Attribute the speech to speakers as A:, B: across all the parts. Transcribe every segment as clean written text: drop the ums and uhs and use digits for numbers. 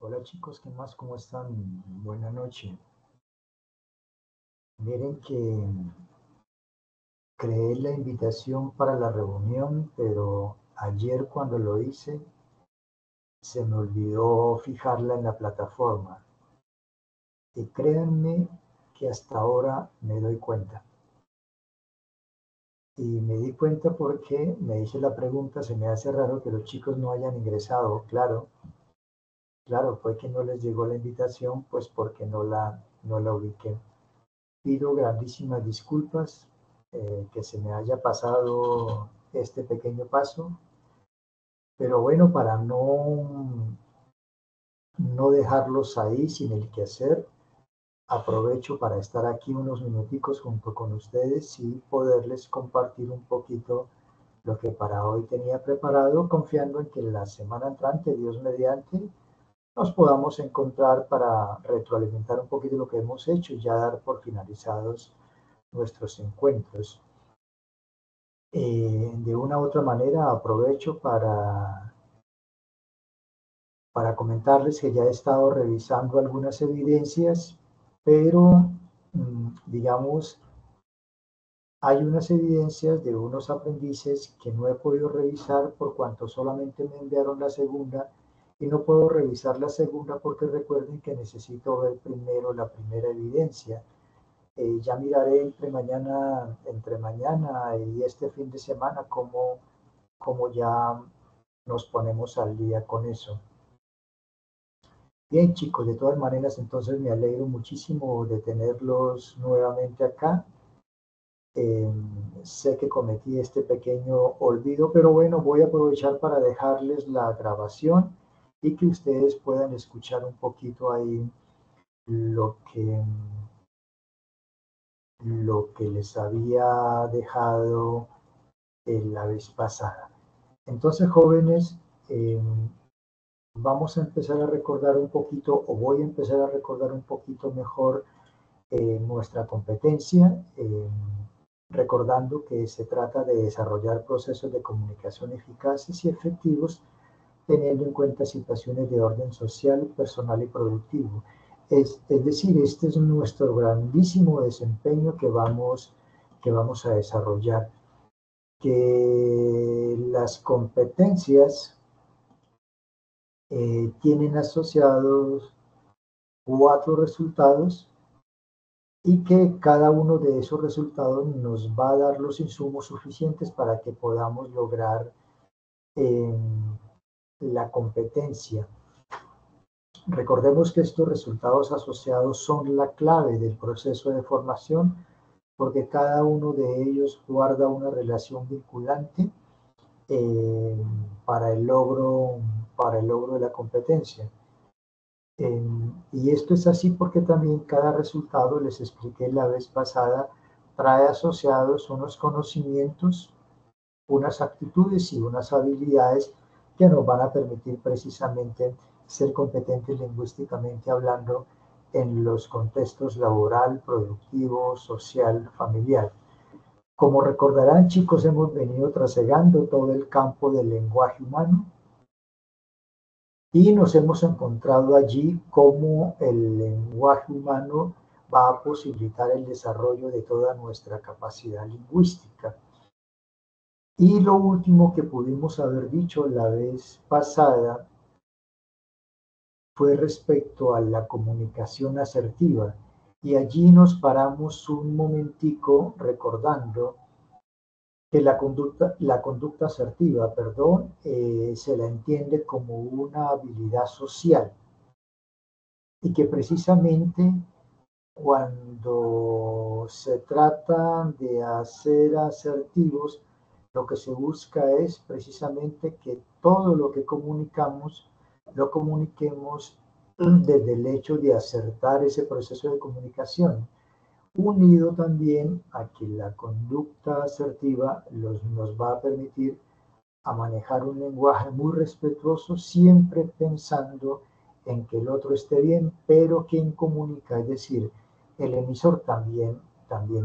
A: Hola chicos, ¿qué más? ¿Cómo están? Buenas noches. Miren que creé la invitación para la reunión, pero ayer cuando lo hice se me olvidó fijarla en la plataforma. Y créanme que hasta ahora me doy cuenta. Y me di cuenta porque me hice la pregunta, se me hace raro que los chicos no hayan ingresado. Claro, fue que no les llegó la invitación, pues porque no la ubiqué. Pido grandísimas disculpas que se me haya pasado este pequeño paso, pero bueno, para no dejarlos ahí sin el que hacer, aprovecho para estar aquí unos minuticos junto con ustedes y poderles compartir un poquito lo que para hoy tenía preparado, confiando en que la semana entrante, Dios mediante, nos podamos encontrar para retroalimentar un poquito lo que hemos hecho y ya dar por finalizados nuestros encuentros. De una u otra manera aprovecho para comentarles que ya he estado revisando algunas evidencias, pero digamos, hay unas evidencias de unos aprendices que no he podido revisar por cuanto solamente me enviaron la segunda y no puedo revisar la segunda porque recuerden que necesito ver primero la primera evidencia. Ya miraré entre mañana y este fin de semana cómo ya nos ponemos al día con eso. Bien, chicos, de todas maneras, entonces me alegro muchísimo de tenerlos nuevamente acá. Eh, Sé que cometí este pequeño olvido, pero bueno, voy a aprovechar para dejarles la grabación y que ustedes puedan escuchar un poquito ahí lo que, lo que les había dejado la vez pasada. Entonces, jóvenes, vamos a empezar a recordar un poquito, o voy a empezar a recordar un poquito mejor nuestra competencia, recordando que se trata de desarrollar procesos de comunicación eficaces y efectivos, teniendo en cuenta situaciones de orden social, personal y productivo. Es decir, este es nuestro grandísimo desempeño que vamos a desarrollar, que las competencias tienen asociados 4 resultados y que cada uno de esos resultados nos va a dar los insumos suficientes para que podamos lograr eh, la competencia. Recordemos que estos resultados asociados son la clave del proceso de formación porque cada uno de ellos guarda una relación vinculante eh, para el logro, para el logro de la competencia. Y esto es así porque también cada resultado, les expliqué la vez pasada, trae asociados unos conocimientos, unas actitudes y unas habilidades que nos van a permitir precisamente ser competentes lingüísticamente hablando en los contextos laboral, productivo, social, familiar. Como recordarán, chicos, hemos venido trasegando todo el campo del lenguaje humano y nos hemos encontrado allí cómo el lenguaje humano va a posibilitar el desarrollo de toda nuestra capacidad lingüística. Y lo último que pudimos haber dicho la vez pasada fue respecto a la comunicación asertiva. Y allí nos paramos un momentico recordando que la conducta asertiva, perdón, se la entiende como una habilidad social y que precisamente cuando se trata de hacer asertivos, lo que se busca es precisamente que todo lo que comunicamos, lo comuniquemos desde el hecho de acertar ese proceso de comunicación, unido también a que la conducta asertiva nos va a permitir a manejar un lenguaje muy respetuoso, siempre pensando en que el otro esté bien, pero quien comunica, es decir, el emisor también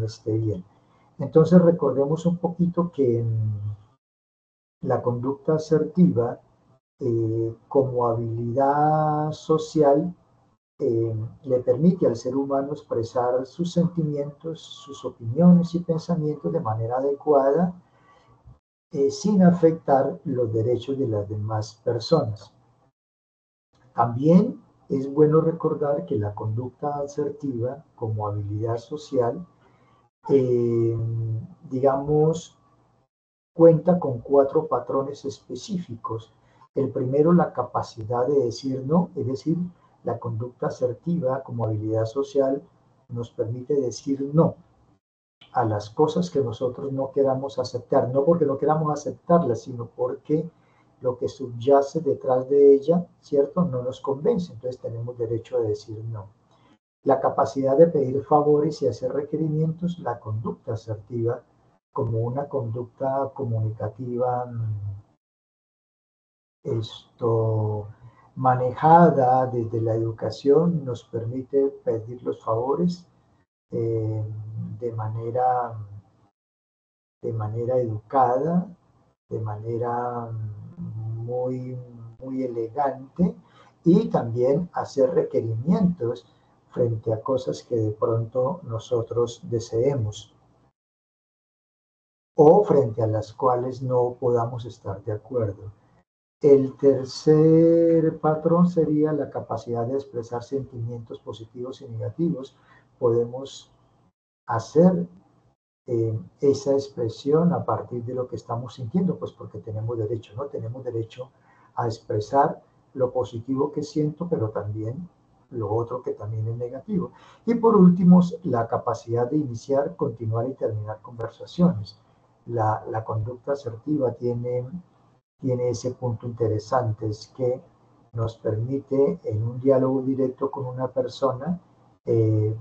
A: esté bien. Entonces recordemos un poquito que la conducta asertiva como habilidad social le permite al ser humano expresar sus sentimientos, sus opiniones y pensamientos de manera adecuada, sin afectar los derechos de las demás personas. También es bueno recordar que la conducta asertiva como habilidad social, digamos, cuenta con 4 patrones específicos. El primero, la capacidad de decir no, es decir, la conducta asertiva como habilidad social nos permite decir no a las cosas que nosotros no queramos aceptar, no porque no queramos aceptarlas, sino porque lo que subyace detrás de ella, ¿cierto?, no nos convence, entonces tenemos derecho a decir no. La capacidad de pedir favores y hacer requerimientos, la conducta asertiva como una conducta comunicativa manejada desde la educación, nos permite pedir los favores de manera educada, de manera muy elegante, y también hacer requerimientos frente a cosas que de pronto nosotros deseemos o frente a las cuales no podamos estar de acuerdo. El tercer patrón sería la capacidad de expresar sentimientos positivos y negativos. Podemos hacer esa expresión a partir de lo que estamos sintiendo, pues porque tenemos derecho, ¿no? Tenemos derecho a expresar lo positivo que siento, pero también lo otro que también es negativo. Y por último, la capacidad de iniciar, continuar y terminar conversaciones. La conducta asertiva tiene ese punto interesante, es que nos permite en un diálogo directo con una persona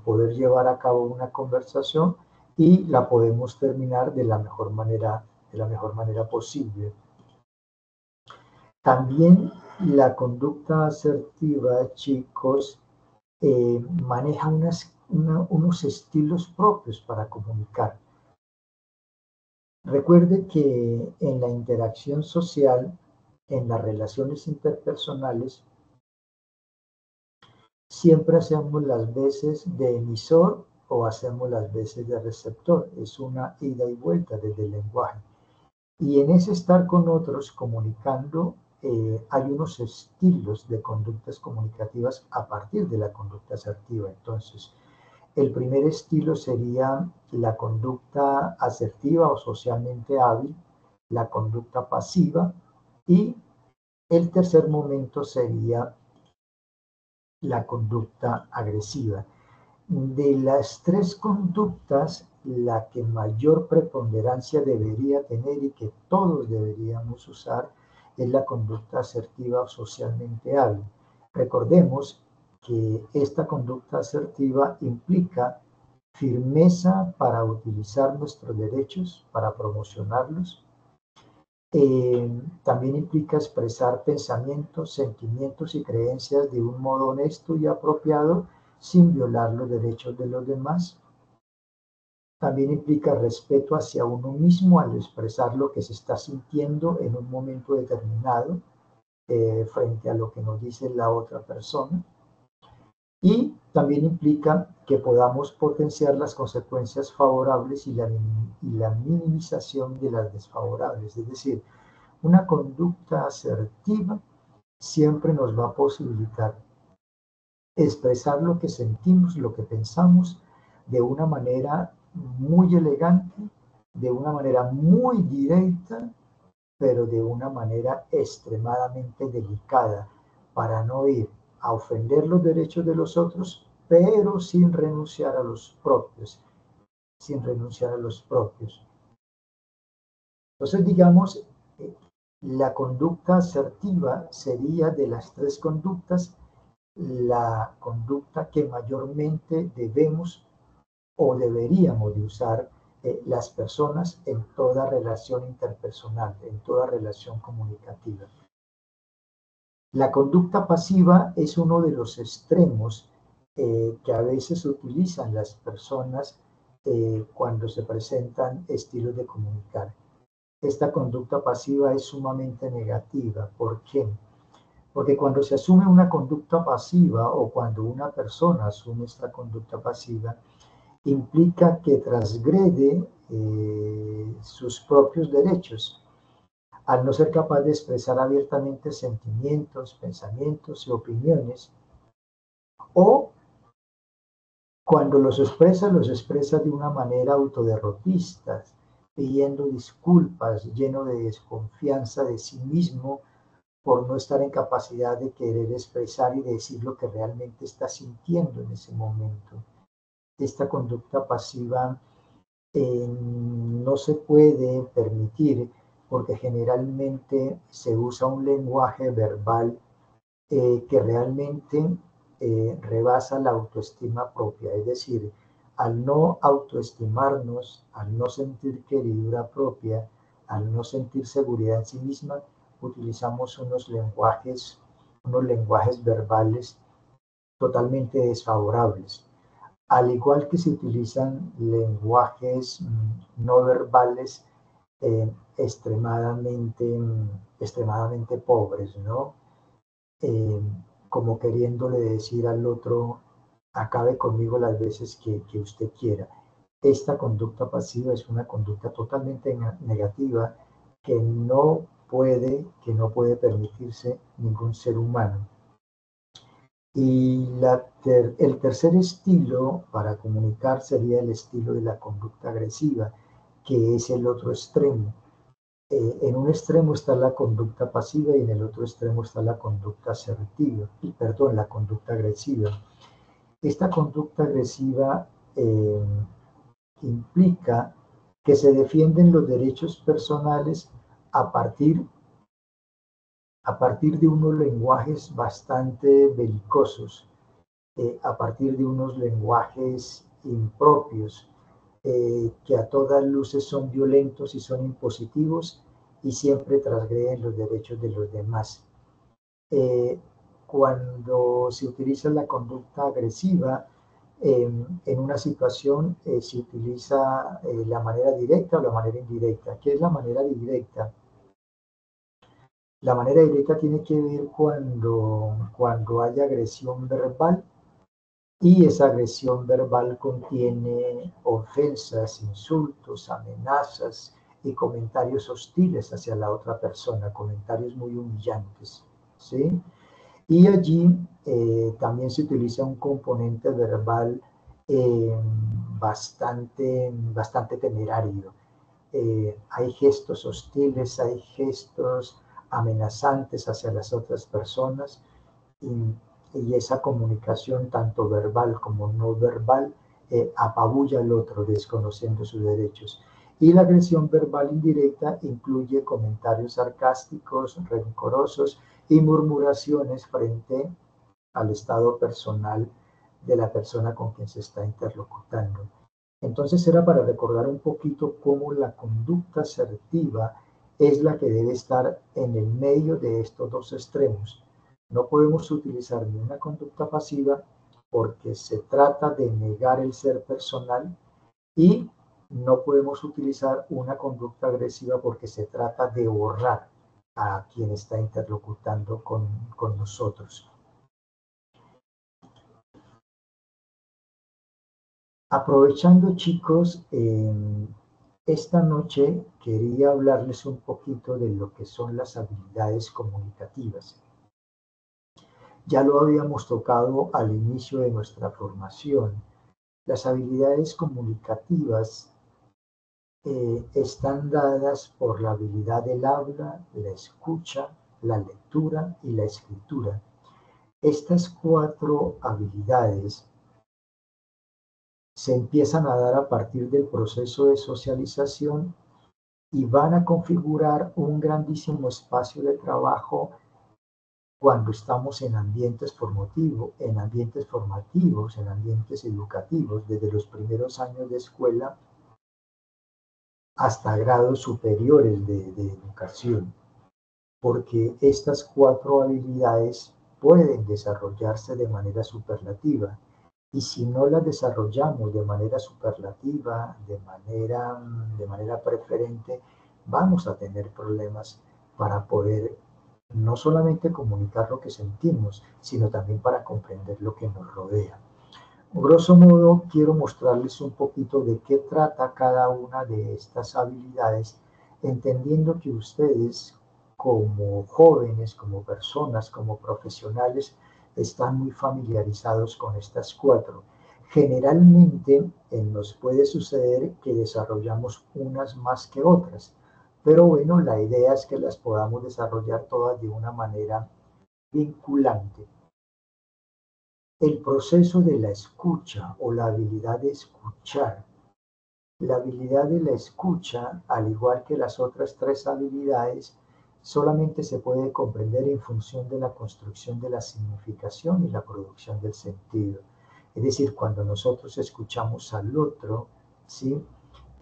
A: poder llevar a cabo una conversación y la podemos terminar de la mejor manera posible. También la conducta asertiva, chicos, maneja unos estilos propios para comunicar. Recuerde que en la interacción social, en las relaciones interpersonales, siempre hacemos las veces de emisor o hacemos las veces de receptor. Es una ida y vuelta desde el lenguaje. Y en ese estar con otros comunicando, hay unos estilos de conductas comunicativas a partir de la conducta asertiva. Entonces, el primer estilo sería la conducta asertiva o socialmente hábil, la conducta pasiva, y el tercer momento sería la conducta agresiva. De las 3 conductas, la que mayor preponderancia debería tener y que todos deberíamos usar es la conducta asertiva o socialmente hábil. Recordemos que esta conducta asertiva implica firmeza para utilizar nuestros derechos, para promocionarlos. También implica expresar pensamientos, sentimientos y creencias de un modo honesto y apropiado sin violar los derechos de los demás. También implica respeto hacia uno mismo al expresar lo que se está sintiendo en un momento determinado frente a lo que nos dice la otra persona. Y también implica que podamos potenciar las consecuencias favorables y la minimización de las desfavorables. Es decir, una conducta asertiva siempre nos va a posibilitar expresar lo que sentimos, lo que pensamos, de una manera muy elegante, de una manera muy directa, pero de una manera extremadamente delicada, para no ir a ofender los derechos de los otros, pero sin renunciar a los propios, Entonces, digamos, la conducta asertiva sería, de las 3 conductas, la conducta que mayormente debemos o deberíamos de usar las personas en toda relación interpersonal, en toda relación comunicativa. La conducta pasiva es uno de los extremos que a veces utilizan las personas cuando se presentan estilos de comunicar. esta conducta pasiva es sumamente negativa. ¿Por qué? Porque cuando se asume una conducta pasiva o cuando una persona asume esta conducta pasiva, implica que transgrede sus propios derechos al no ser capaz de expresar abiertamente sentimientos, pensamientos y opiniones, o cuando los expresa de una manera autoderrotista, pidiendo disculpas, lleno de desconfianza de sí mismo por no estar en capacidad de querer expresar y decir lo que realmente está sintiendo en ese momento. Esta conducta pasiva no se puede permitir porque generalmente se usa un lenguaje verbal que realmente rebasa la autoestima propia. Es decir, al no autoestimarnos, al no sentir queridura propia, al no sentir seguridad en sí misma, utilizamos unos lenguajes verbales totalmente desfavorables. Al igual que se utilizan lenguajes no verbales extremadamente pobres, ¿no? Eh, Como queriéndole decir al otro, acabe conmigo las veces que usted quiera. Esta conducta pasiva es una conducta totalmente negativa que no puede permitirse ningún ser humano. Y el tercer estilo para comunicar sería el estilo de la conducta agresiva, que es el otro extremo. En un extremo está la conducta pasiva y en el otro extremo está la conducta asertiva, la conducta agresiva. Esta conducta agresiva implica que se defienden los derechos personales a partir de unos lenguajes bastante belicosos, a partir de unos lenguajes impropios, que a todas luces son violentos y son impositivos y siempre transgreden los derechos de los demás. Cuando se utiliza la conducta agresiva, en una situación se utiliza la manera directa o la manera indirecta. ¿Qué es la manera directa? La manera directa tiene que ver cuando hay agresión verbal y esa agresión verbal contiene ofensas, insultos, amenazas y comentarios hostiles hacia la otra persona, comentarios muy humillantes, ¿sí? Y allí también se utiliza un componente verbal eh, bastante temerario. Hay gestos hostiles, hay gestos amenazantes hacia las otras personas y esa comunicación tanto verbal como no verbal apabulla al otro desconociendo sus derechos. Y la agresión verbal indirecta incluye comentarios sarcásticos, rencorosos y murmuraciones frente al estado personal de la persona con quien se está interlocutando. Entonces era para recordar un poquito cómo la conducta asertiva es la que debe estar en el medio de estos dos extremos. No podemos utilizar ni una conducta pasiva porque se trata de negar el ser personal y no podemos utilizar una conducta agresiva porque se trata de borrar a quien está interlocutando con nosotros. Aprovechando, chicos, esta noche quería hablarles un poquito de lo que son las habilidades comunicativas. Ya lo habíamos tocado al inicio de nuestra formación. Las habilidades comunicativas están dadas por la habilidad del habla, la escucha, la lectura y la escritura. Estas 4 habilidades se empiezan a dar a partir del proceso de socialización y van a configurar un grandísimo espacio de trabajo cuando estamos en ambientes formativos, en ambientes educativos, desde los primeros años de escuela hasta grados superiores de educación, porque estas 4 habilidades pueden desarrollarse de manera superlativa. Y si no las desarrollamos de manera superlativa, de manera preferente, vamos a tener problemas para poder no solamente comunicar lo que sentimos, sino también para comprender lo que nos rodea. Grosso modo, quiero mostrarles un poquito de qué trata cada una de estas habilidades, entendiendo que ustedes como jóvenes, como personas, como profesionales, están muy familiarizados con estas cuatro. Generalmente nos puede suceder que desarrollamos unas más que otras, pero bueno, la idea es que las podamos desarrollar todas de una manera vinculante. El proceso de la escucha o la habilidad de escuchar. La habilidad de la escucha, al igual que las otras tres habilidades, solamente se puede comprender en función de la construcción de la significación y la producción del sentido. Es decir, cuando nosotros escuchamos al otro, ¿sí?,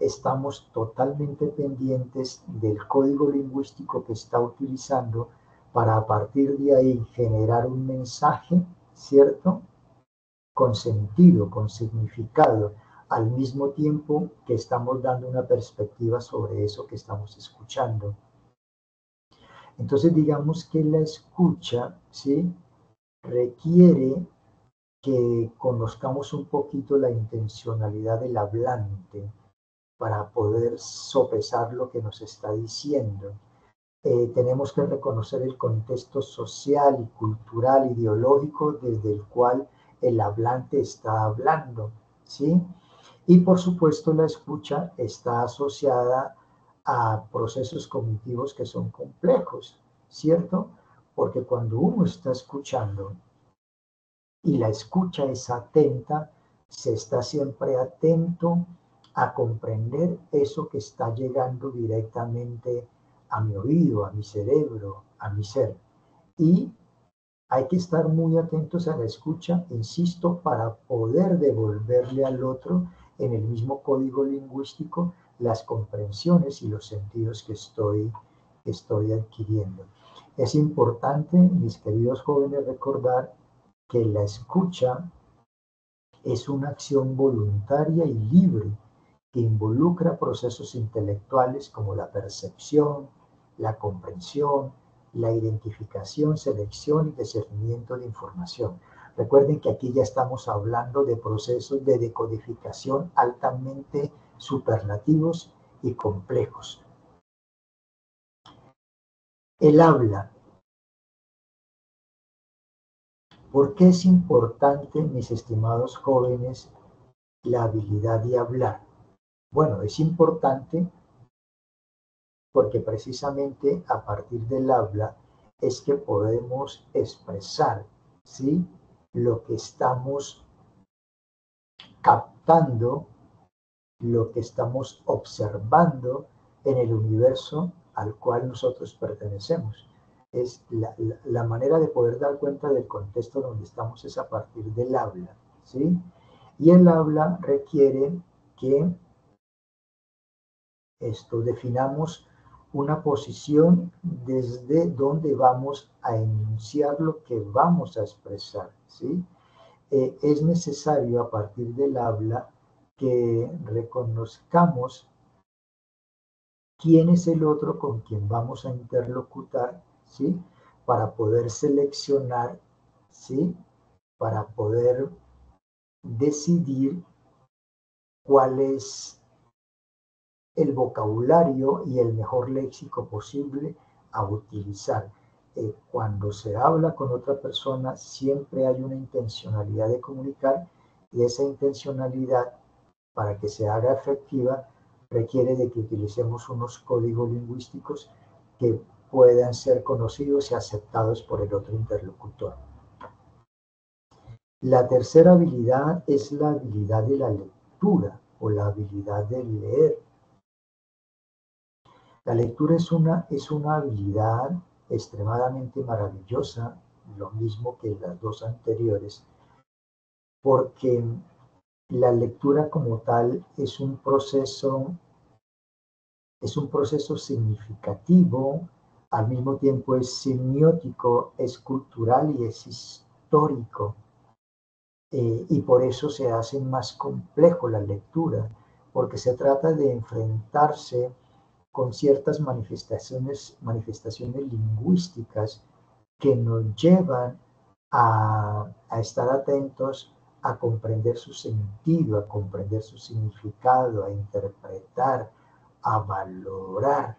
A: estamos totalmente pendientes del código lingüístico que está utilizando para a partir de ahí generar un mensaje, ¿cierto?, con sentido, con significado, al mismo tiempo que estamos dando una perspectiva sobre eso que estamos escuchando. Entonces, digamos que la escucha, ¿sí?, requiere que conozcamos un poquito la intencionalidad del hablante para poder sopesar lo que nos está diciendo. Tenemos que reconocer el contexto social y cultural, ideológico desde el cual el hablante está hablando, ¿sí? Y por supuesto la escucha está asociada a procesos cognitivos que son complejos, ¿cierto? Porque cuando uno está escuchando y la escucha es atenta, se está siempre atento a comprender eso que está llegando directamente a mi oído, a mi cerebro, a mi ser. Y hay que estar muy atentos a la escucha, insisto, para poder devolverle al otro en el mismo código lingüístico las comprensiones y los sentidos que estoy adquiriendo. Es importante, mis queridos jóvenes, recordar que la escucha es una acción voluntaria y libre que involucra procesos intelectuales como la percepción, la comprensión, la identificación, selección y discernimiento de información. Recuerden que aquí ya estamos hablando de procesos de decodificación altamente superlativos y complejos. El habla. ¿Por qué es importante, mis estimados jóvenes, la habilidad de hablar? Bueno, es importante porque precisamente a partir del habla es que podemos expresar, ¿sí?, lo que estamos captando, lo que estamos observando en el universo al cual nosotros pertenecemos. Es la manera de poder dar cuenta del contexto donde estamos es a partir del habla, ¿sí? Y el habla requiere que definamos una posición desde donde vamos a enunciar lo que vamos a expresar, ¿sí? Es necesario a partir del habla que reconozcamos quién es el otro con quien vamos a interlocutar, ¿sí?, para poder seleccionar, ¿sí?, para poder decidir cuál es el vocabulario y el mejor léxico posible a utilizar. Cuando se habla con otra persona, siempre hay una intencionalidad de comunicar y esa intencionalidad, para que se haga efectiva, requiere de que utilicemos unos códigos lingüísticos que puedan ser conocidos y aceptados por el otro interlocutor. La tercera habilidad es la habilidad de la lectura o la habilidad de leer. La lectura es una habilidad extremadamente maravillosa, lo mismo que las dos anteriores, porque la lectura como tal es un proceso significativo, al mismo tiempo es semiótico, es cultural y es histórico. Y por eso se hace más complejo la lectura, porque se trata de enfrentarse con ciertas manifestaciones lingüísticas que nos llevan a estar atentos, a comprender su sentido, a comprender su significado, a interpretar, a valorar,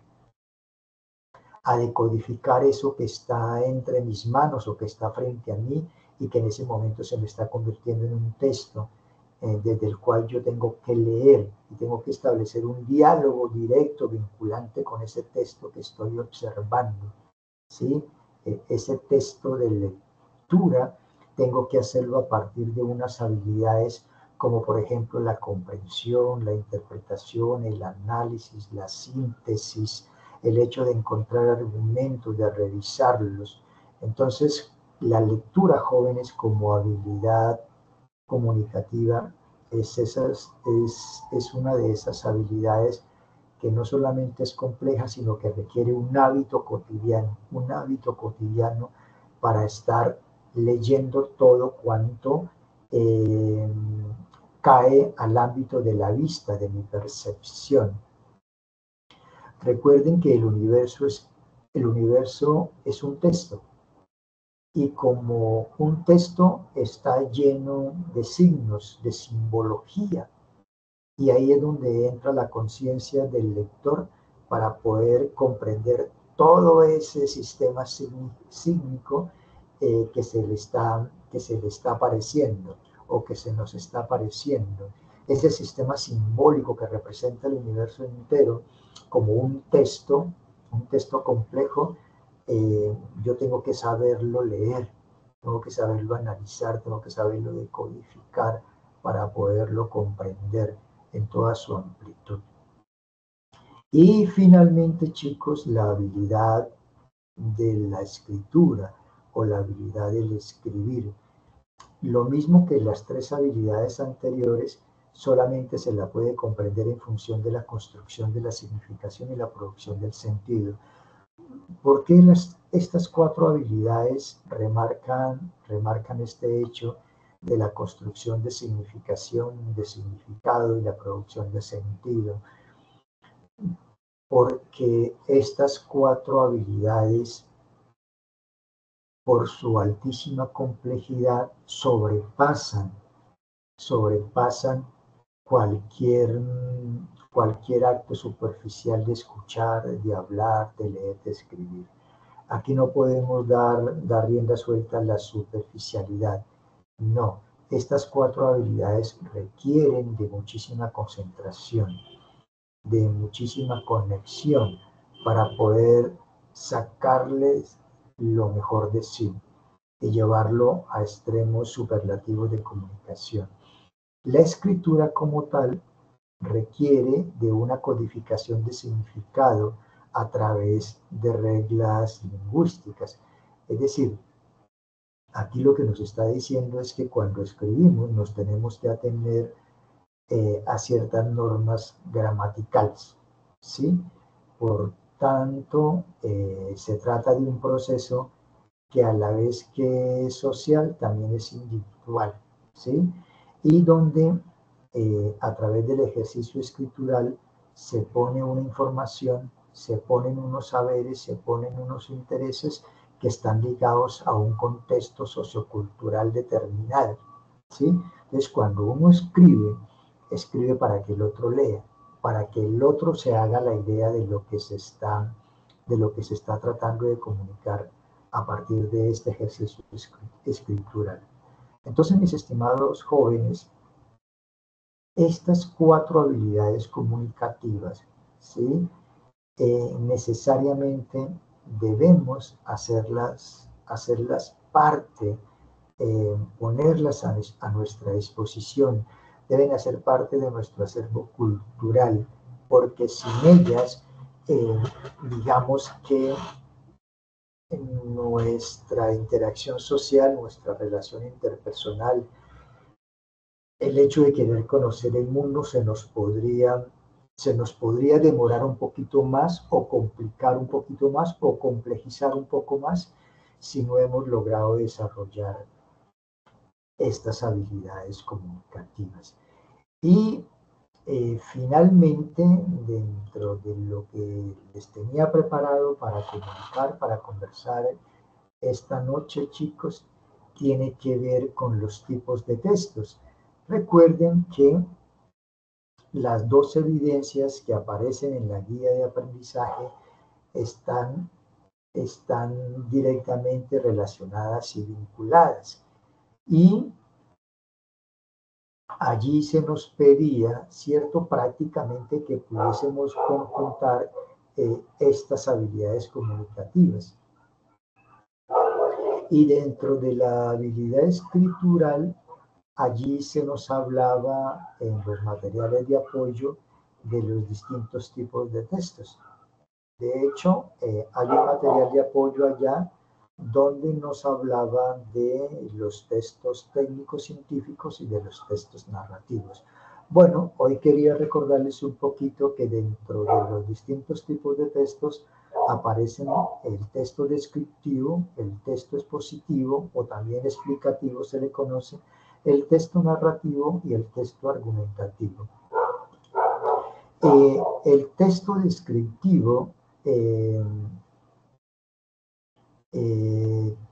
A: a decodificar eso que está entre mis manos o que está frente a mí y que en ese momento se me está convirtiendo en un texto desde el cual yo tengo que leer y tengo que establecer un diálogo directo, vinculante con ese texto que estoy observando, ¿sí? Ese texto de lectura tengo que hacerlo a partir de unas habilidades como por ejemplo la comprensión, la interpretación, el análisis, la síntesis, el hecho de encontrar argumentos, de revisarlos. Entonces, la lectura, jóvenes, como habilidad comunicativa es una de esas habilidades que no solamente es compleja, sino que requiere un hábito cotidiano para estar leyendo todo cuanto eh, cae al ámbito de la vista, de mi percepción. Recuerden que el universo es un texto, y como un texto está lleno de signos, de simbología, y ahí es donde entra la conciencia del lector para poder comprender todo ese sistema sígnico que se le está apareciendo o que se nos está apareciendo. Ese sistema simbólico que representa el universo entero como un texto complejo, yo tengo que saberlo leer, tengo que saberlo analizar, tengo que saberlo decodificar para poderlo comprender en toda su amplitud. Y finalmente, chicos, la habilidad de la escritura o la habilidad del escribir. Lo mismo que las tres habilidades anteriores, solamente se la puede comprender en función de la construcción de la significación y la producción del sentido. ¿Por qué estas cuatro habilidades remarcan este hecho de la construcción de significación, de significado y la producción de sentido? Porque estas cuatro habilidades, por su altísima complejidad, sobrepasan cualquier, cualquier acto superficial de escuchar, de hablar, de leer, de escribir. Aquí no podemos dar rienda suelta a la superficialidad. No, estas cuatro habilidades requieren de muchísima concentración, de muchísima conexión para poder sacarles lo mejor de sí y llevarlo a extremos superlativos de comunicación. La escritura como tal requiere de una codificación de significado a través de reglas lingüísticas. Es decir, aquí lo que nos está diciendo es que cuando escribimos nos tenemos que atener a ciertas normas gramaticales, ¿sí? Por tanto, se trata de un proceso que a la vez que es social, también es individual, ¿sí? Y donde a través del ejercicio escritural se pone una información, se ponen unos saberes, se ponen unos intereses que están ligados a un contexto sociocultural determinado, ¿sí? Entonces, cuando uno escribe para que el otro lea, para que el otro se haga la idea de lo que se está tratando de comunicar a partir de este ejercicio escritural. Entonces, mis estimados jóvenes, estas cuatro habilidades comunicativas, ¿sí? Necesariamente debemos hacerlas parte, ponerlas a nuestra disposición, deben hacer parte de nuestro acervo cultural, porque sin ellas, digamos que nuestra interacción social, nuestra relación interpersonal, el hecho de querer conocer el mundo se nos podría demorar un poquito más o complicar un poquito más o complejizar un poco más si no hemos logrado desarrollar estas habilidades comunicativas. Y finalmente, dentro de lo que les tenía preparado para comunicar, para conversar esta noche, chicos, tiene que ver con los tipos de textos. Recuerden que las dos evidencias que aparecen en la guía de aprendizaje están directamente relacionadas y vinculadas. Y allí se nos pedía, ¿cierto?, prácticamente que pudiésemos conjuntar estas habilidades comunicativas. Y dentro de la habilidad escritural, allí se nos hablaba en los materiales de apoyo de los distintos tipos de textos. De hecho, hay un material de apoyo allá donde nos hablaba de los textos técnicos científicos y de los textos narrativos. Bueno, hoy quería recordarles un poquito que dentro de los distintos tipos de textos aparecen el texto descriptivo, el texto expositivo o también explicativo se le conoce, el texto narrativo y el texto argumentativo. El texto descriptivo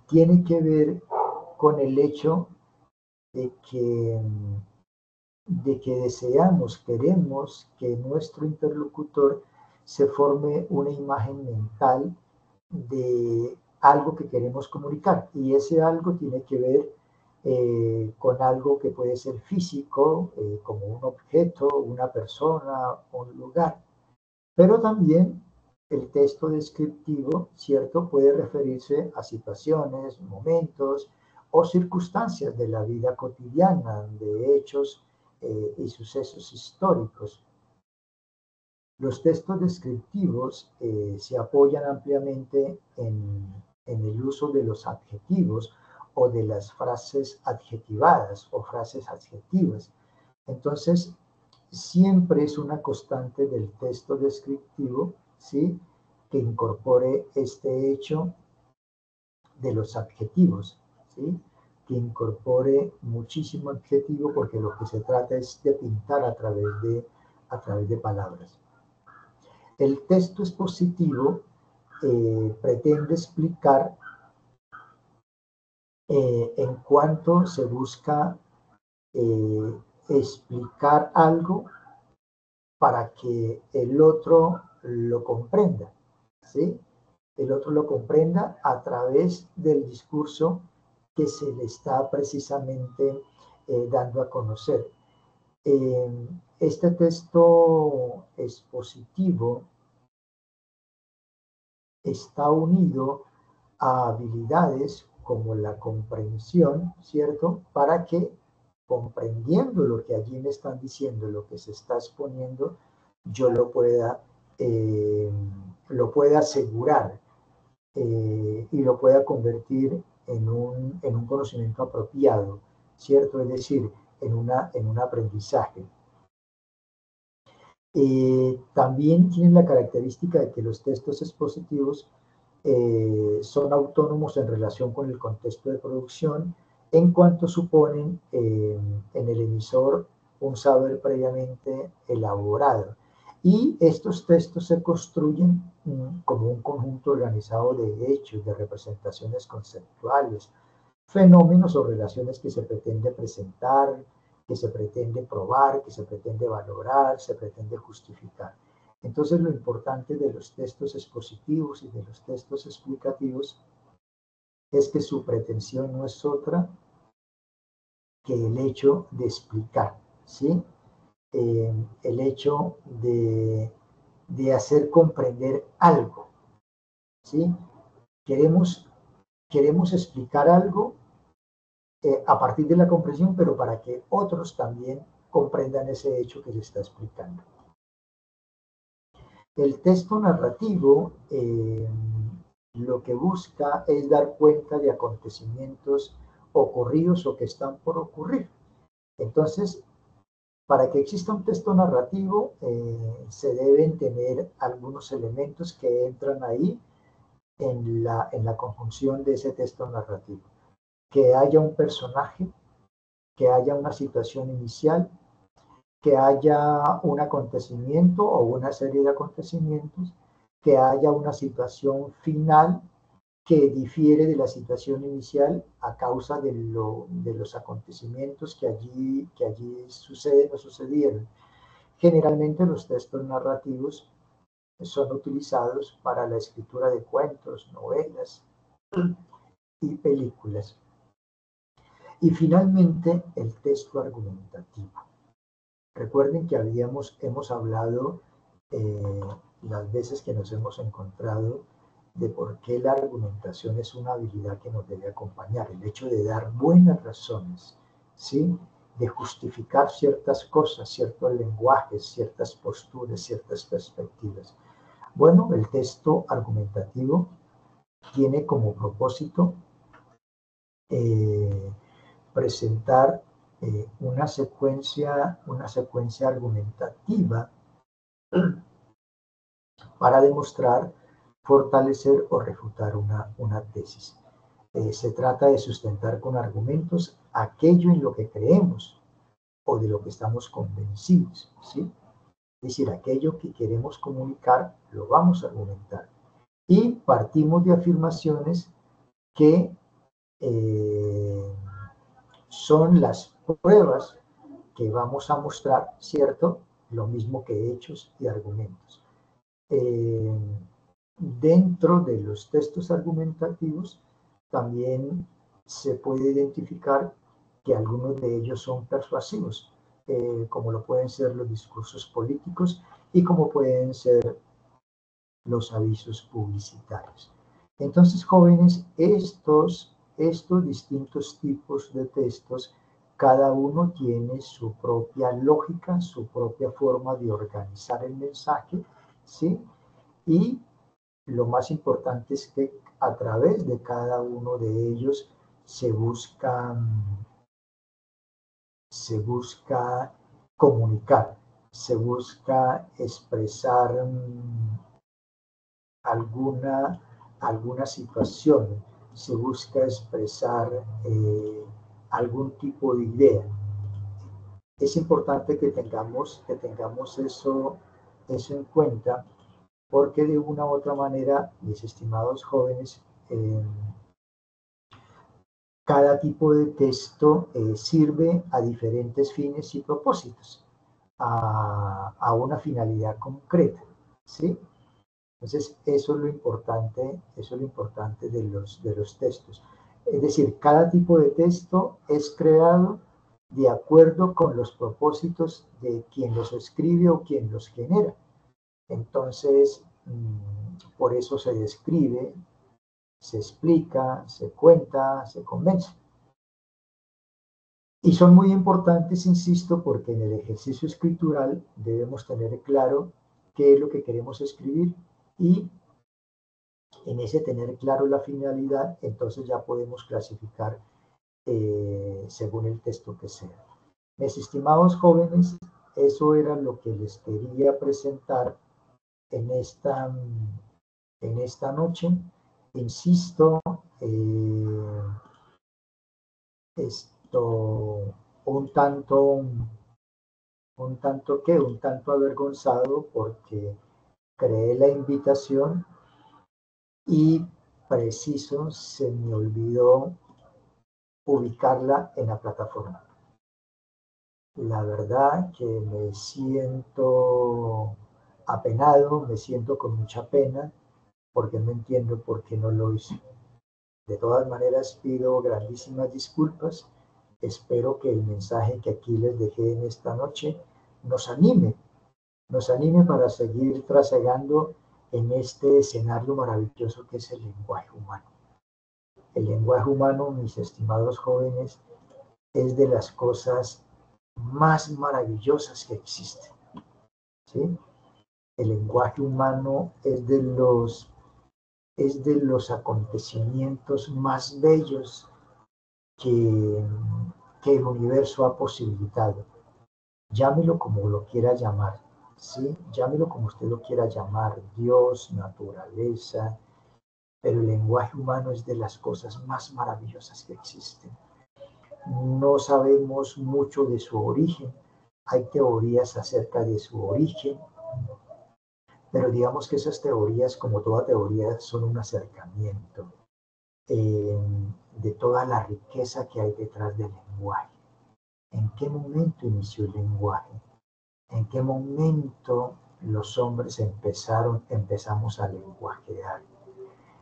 A: tiene que ver con el hecho de que queremos que nuestro interlocutor se forme una imagen mental de algo que queremos comunicar. Y ese algo tiene que ver con algo que puede ser físico, como un objeto, una persona, un lugar. Pero también el texto descriptivo, ¿cierto?, puede referirse a situaciones, momentos o circunstancias de la vida cotidiana, de hechos y sucesos históricos. Los textos descriptivos se apoyan ampliamente en el uso de los adjetivos o de las frases adjetivadas o frases adjetivas. Entonces, siempre es una constante del texto descriptivo, ¿sí?, que incorpore este hecho de los adjetivos, ¿sí?, que incorpore muchísimo adjetivo porque lo que se trata es de pintar a través de palabras. El texto expositivo pretende explicar en cuanto se busca explicar algo para que el otro lo comprenda, ¿sí? El otro lo comprenda a través del discurso que se le está precisamente dando a conocer. Este texto expositivo está unido a habilidades como la comprensión, ¿cierto?, para que comprendiendo lo que allí me están diciendo, lo que se está exponiendo, yo lo pueda asegurar y lo pueda convertir en un conocimiento apropiado, ¿cierto? Es decir, en un aprendizaje. También tienen la característica de que los textos expositivos son autónomos en relación con el contexto de producción en cuanto suponen en el emisor un saber previamente elaborado. Y estos textos se construyen como un conjunto organizado de hechos, de representaciones conceptuales, fenómenos o relaciones que se pretende presentar, que se pretende probar, que se pretende valorar, se pretende justificar. Entonces, lo importante de los textos expositivos y de los textos explicativos es que su pretensión no es otra que el hecho de explicar, ¿sí? El hecho de hacer comprender algo, ¿sí? Queremos explicar algo a partir de la comprensión, pero para que otros también comprendan ese hecho que se está explicando. El texto narrativo lo que busca es dar cuenta de acontecimientos ocurridos o que están por ocurrir. Entonces, para que exista un texto narrativo, se deben tener algunos elementos que entran ahí en la conjunción de ese texto narrativo. Que haya un personaje, que haya una situación inicial, que haya un acontecimiento o una serie de acontecimientos, que haya una situación final que difiere de la situación inicial a causa de los acontecimientos que allí suceden o sucedieron. Generalmente los textos narrativos son utilizados para la escritura de cuentos, novelas y películas. Y finalmente, el texto argumentativo. Recuerden que hemos hablado las veces que nos hemos encontrado de por qué la argumentación es una habilidad que nos debe acompañar, el hecho de dar buenas razones, ¿sí? De justificar ciertas cosas, ciertos lenguajes, ciertas posturas, ciertas perspectivas. Bueno, el texto argumentativo tiene como propósito presentar una secuencia argumentativa para demostrar, fortalecer o refutar una tesis. Se trata de sustentar con argumentos aquello en lo que creemos o de lo que estamos convencidos, ¿sí? Es decir, aquello que queremos comunicar lo vamos a argumentar. Y partimos de afirmaciones que son las pruebas que vamos a mostrar, ¿cierto? Lo mismo que hechos y argumentos. Dentro de los textos argumentativos también se puede identificar que algunos de ellos son persuasivos, como lo pueden ser los discursos políticos y como pueden ser los avisos publicitarios. Entonces, jóvenes, estos distintos tipos de textos, cada uno tiene su propia lógica, su propia forma de organizar el mensaje, ¿sí? Y lo más importante es que a través de cada uno de ellos se busca comunicar, se busca expresar alguna situación, se busca expresar algún tipo de idea. Es importante que tengamos eso en cuenta, porque de una u otra manera, mis estimados jóvenes, cada tipo de texto sirve a diferentes fines y propósitos, a una finalidad concreta, ¿sí? Entonces, eso es lo importante de los textos. Es decir, cada tipo de texto es creado de acuerdo con los propósitos de quien los escribe o quien los genera. Entonces, por eso se describe, se explica, se cuenta, se convence. Y son muy importantes, insisto, porque en el ejercicio escritural debemos tener claro qué es lo que queremos escribir y en ese tener claro la finalidad, entonces ya podemos clasificar según el texto que sea. Mis estimados jóvenes, eso era lo que les quería presentar en esta noche. Insisto, esto un tanto avergonzado porque creé la invitación y preciso se me olvidó ubicarla en la plataforma. La verdad que me siento apenado, me siento con mucha pena porque no entiendo por qué no lo hice. De todas maneras, pido grandísimas disculpas. Espero que el mensaje que aquí les dejé en esta noche nos anime para seguir trasegando en este escenario maravilloso que es el lenguaje humano. El lenguaje humano, mis estimados jóvenes, es de las cosas más maravillosas que existen, ¿sí? El lenguaje humano es de los acontecimientos más bellos que el universo ha posibilitado. Llámelo como lo quiera llamar, ¿sí? Llámelo como usted lo quiera llamar, Dios, naturaleza, pero el lenguaje humano es de las cosas más maravillosas que existen. No sabemos mucho de su origen, Hay teorías acerca de su origen, pero digamos que esas teorías, como toda teoría, son un acercamiento de toda la riqueza que hay detrás del lenguaje. ¿En qué momento inició el lenguaje? ¿En qué momento los hombres empezamos a lenguajear?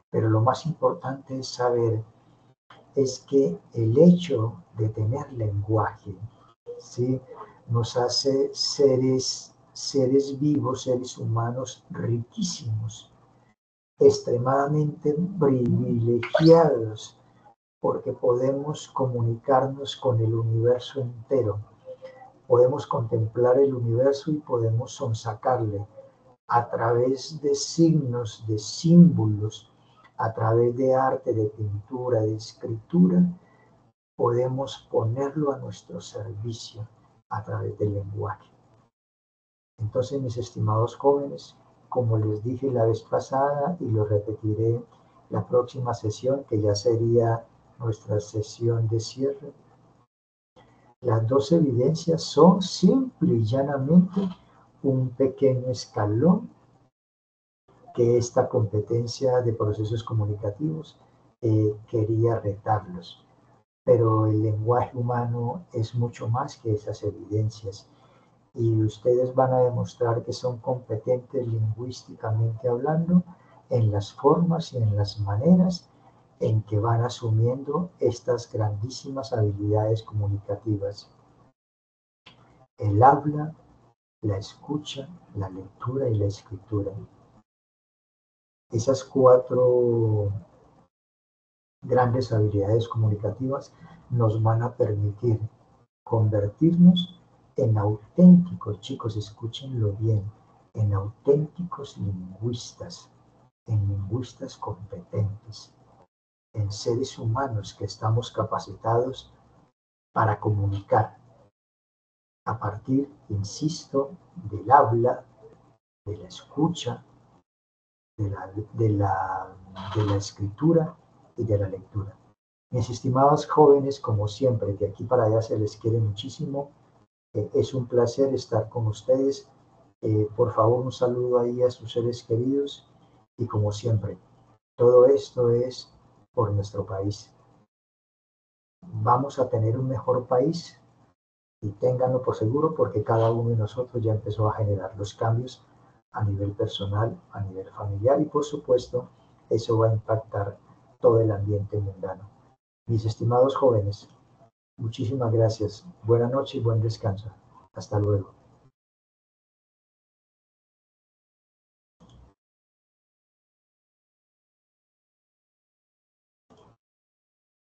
A: Pero lo más importante es saber es que el hecho de tener lenguaje, ¿sí?, nos hace seres vivos, seres humanos riquísimos, extremadamente privilegiados, porque podemos comunicarnos con el universo entero, podemos contemplar el universo y podemos sonsacarle a través de signos, de símbolos, a través de arte, de pintura, de escritura, podemos ponerlo a nuestro servicio a través del lenguaje. Entonces, mis estimados jóvenes, como les dije la vez pasada y lo repetiré la próxima sesión, que ya sería nuestra sesión de cierre, las dos evidencias son simple y llanamente un pequeño escalón que esta competencia de procesos comunicativos quería retarlos. Pero el lenguaje humano es mucho más que esas evidencias y ustedes van a demostrar que son competentes lingüísticamente hablando en las formas y en las maneras en que van asumiendo estas grandísimas habilidades comunicativas: el habla, la escucha, la lectura y la escritura. Esas 4 grandes habilidades comunicativas nos van a permitir convertirnos en auténticos, chicos, escúchenlo bien, en auténticos lingüistas, en lingüistas competentes, en seres humanos que estamos capacitados para comunicar a partir, insisto, del habla, de la escucha, de la escritura y de la lectura. Mis estimados jóvenes, como siempre, de aquí para allá se les quiere muchísimo. Es un placer estar con ustedes. Por favor, un saludo ahí a sus seres queridos. Y como siempre, todo esto es por nuestro país. Vamos a tener un mejor país y ténganlo por seguro, porque cada uno de nosotros ya empezó a generar los cambios a nivel personal, a nivel familiar y por supuesto eso va a impactar todo el ambiente mundano. Mis estimados jóvenes, muchísimas gracias. Buenas noches y buen descanso. Hasta luego.